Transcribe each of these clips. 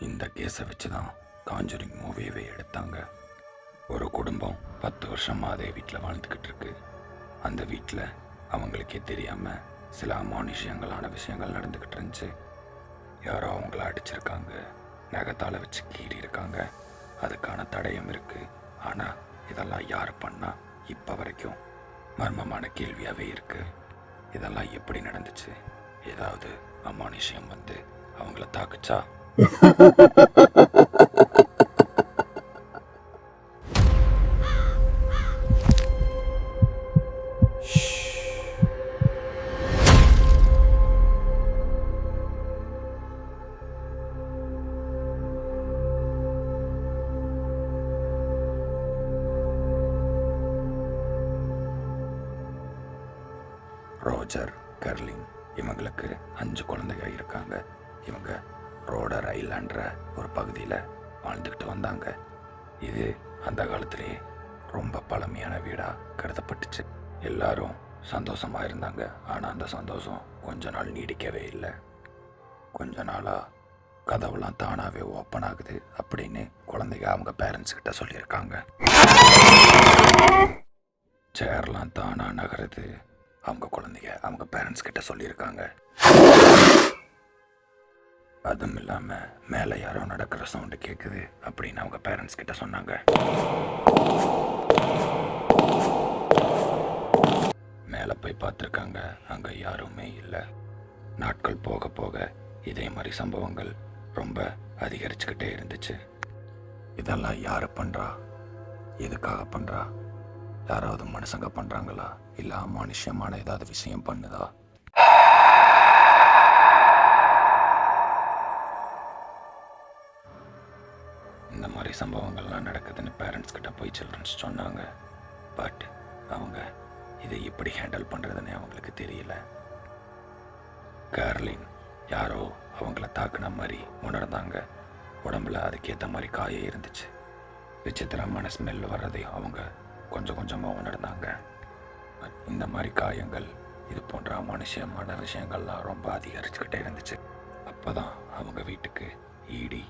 இந்த கேஸை வச்சு தான் காஞ்சூரிங் மூவியவே எடுத்தாங்க. ஒரு குடும்பம் 10 வருஷமாக அதே வீட்டில் வாழ்ந்துக்கிட்டு இருக்கு. அந்த வீட்டில் அவங்களுக்கே தெரியாமல் சில அமானுஷ்யங்களான விஷயங்கள் நடந்துக்கிட்டு இருந்துச்சு. யாரோ அவங்கள அடிச்சிருக்காங்க, நகத்தால் வச்சு கீறி இருக்காங்க. அதுக்கான தடயம் இருக்கு. ஆனால் இதெல்லாம் யார் பண்ணா இப்போ வரைக்கும் மர்மமான கேள்வியாகவே இருக்கு. இதெல்லாம் எப்படி நடந்துச்சு? ஏதாவது அமானுஷ்யம் வந்து அவங்கள தாக்குச்சா? ரோஜர், கர்லின் இவங்களுக்கு 5 குழந்தைங்க இருக்காங்க. இவங்க ரோடர் ஐலாண்ட்ற ஒரு பகுதியில் வாழ்ந்துக்கிட்டு வந்தாங்க. இது அந்த காலத்திலேயே ரொம்ப பழமையான வீடாக கருதப்பட்டுச்சு. எல்லாரும் சந்தோஷமாக இருந்தாங்க. ஆனால் அந்த சந்தோஷம் கொஞ்ச நாள் நீடிக்கவே இல்லை. கொஞ்ச நாளாக கதவுலாம் தானாகவே ஓப்பன் ஆகுது அப்படின்னு குழந்தைங்க அவங்க பேரண்ட்ஸ் கிட்ட சொல்லியிருக்காங்க. சேர்லாம் தானாக நகருது அவங்க குழந்தைங்க அவங்க பேரண்ட்ஸ் கிட்ட சொல்லியிருக்காங்க. அதுவும் இல்லாமல் மேலே யாரோ நடக்கிற சவுண்டு கேட்குது அப்படின்னு அவங்க பேரண்ட்ஸ் கிட்ட சொன்னாங்க. மேலே போய் பார்த்துருக்காங்க, அங்கே யாருமே இல்லை. நாட்கள் போக போக இதே மாதிரி சம்பவங்கள் ரொம்ப அதிகரிச்சுக்கிட்டே இருந்துச்சு. இதெல்லாம் யார் பண்ணுறா, எதுக்காக பண்ணுறா? யாராவது மனுஷங்க பண்ணுறாங்களா, இல்லை அமானுஷ்யமான ஏதாவது விஷயம் பண்ணுதா? இந்த மாதிரி சம்பவங்கள்லாம் நடக்குதுன்னு பேரண்ட்ஸ் கிட்ட போய் சில்ட்ரன்ஸ் சொன்னாங்க. பட் அவங்க இதை எப்படி ஹேண்டில் பண்ணுறதுன்னு அவங்களுக்கு தெரியல. கேர்லின் யாரோ அவங்கள தாக்குன மாதிரி உணர்ந்தாங்க. உடம்புல அதுக்கேற்ற மாதிரி காயம் இருந்துச்சு. விசித்திரமான ஸ்மெல் வர்றதையும் அவங்க கொஞ்சம் கொஞ்சமாக உணர்ந்தாங்க. இந்த மாதிரி காயங்கள், இது போன்ற அமானுஷ்யமான விஷயங்கள்லாம் ரொம்ப அதிகரிச்சுக்கிட்டே இருந்துச்சு. அப்போ தான் அவங்க வீட்டுக்கு ஈடி,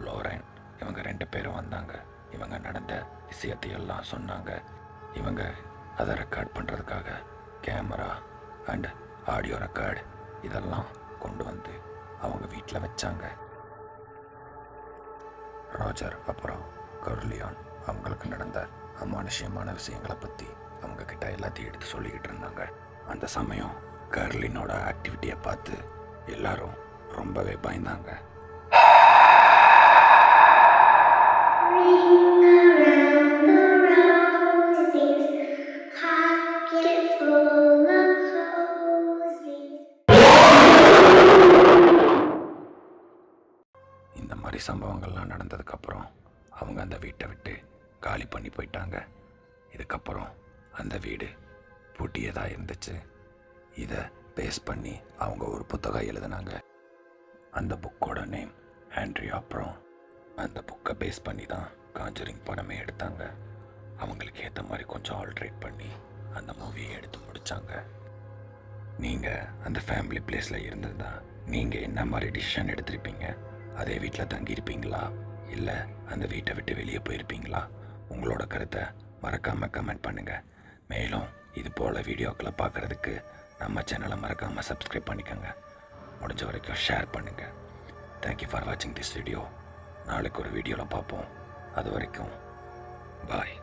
லோரன் இவங்க 2 பேரும் வந்தாங்க. இவங்க நடந்த விஷயத்தையெல்லாம் சொன்னாங்க. இவங்க அதை ரெக்கார்ட் பண்ணுறதுக்காக கேமரா அண்ட் ஆடியோ ரெக்கார்டு இதெல்லாம் கொண்டு வந்து அவங்க வீட்டில் வச்சாங்க. ரோஜர் அப்புறம் கர்லியான் அவங்களுக்கு நடந்த அமானுஷ்யமான விஷயங்களை பற்றி அவங்க கிட்ட எல்லாத்தையும் எடுத்து சொல்லிக்கிட்டு இருந்தாங்க. அந்த சமயம் கர்லினோட ஆக்டிவிட்டியை பார்த்து எல்லாரும் ரொம்பவே பயந்தாங்க. இந்த மாதிரி சம்பவங்கள்லாம் நடந்ததுக்கப்புறம் அவங்க அந்த வீட்டை விட்டு காலி பண்ணி போயிட்டாங்க. இதுக்கப்புறம் அந்த வீடு பூட்டியதாக இருந்துச்சு. இதை பேஸ் பண்ணி அவங்க ஒரு புத்தகம் எழுதினாங்க. அந்த புக்கோட நேம் ஆண்ட்ரியா ப்ரௌன். அந்த புக்கை பேஸ் பண்ணி தான் காஞ்சூரிங் படமே எடுத்தாங்க. அவங்களுக்கு ஏற்ற மாதிரி கொஞ்சம் ஆல்ட்ரேட் பண்ணி அந்த மூவியை எடுத்து முடித்தாங்க. நீங்கள் அந்த ஃபேமிலி பிளேஸில் இருந்திருந்தா நீங்கள் என்ன மாதிரி டிசிஷன் எடுத்திருப்பீங்க? அதே வீட்டில் தங்கியிருப்பீங்களா, இல்லை அந்த வீட்டை விட்டு வெளியே போயிருப்பீங்களா? உங்களோட கருத்தை மறக்காமல் கமெண்ட் பண்ணுங்கள். மேலும் இது போல் வீடியோக்களை பார்க்குறதுக்கு நம்ம சேனலை மறக்காமல் சப்ஸ்கிரைப் பண்ணிக்கோங்க. முடிஞ்ச வரைக்கும் ஷேர் பண்ணுங்கள். தேங்க்யூ ஃபார் வாட்சிங் திஸ் வீடியோ. நாளைக்கு ஒரு வீடியோவில் பார்ப்போம். அது வரைக்கும் பாய்.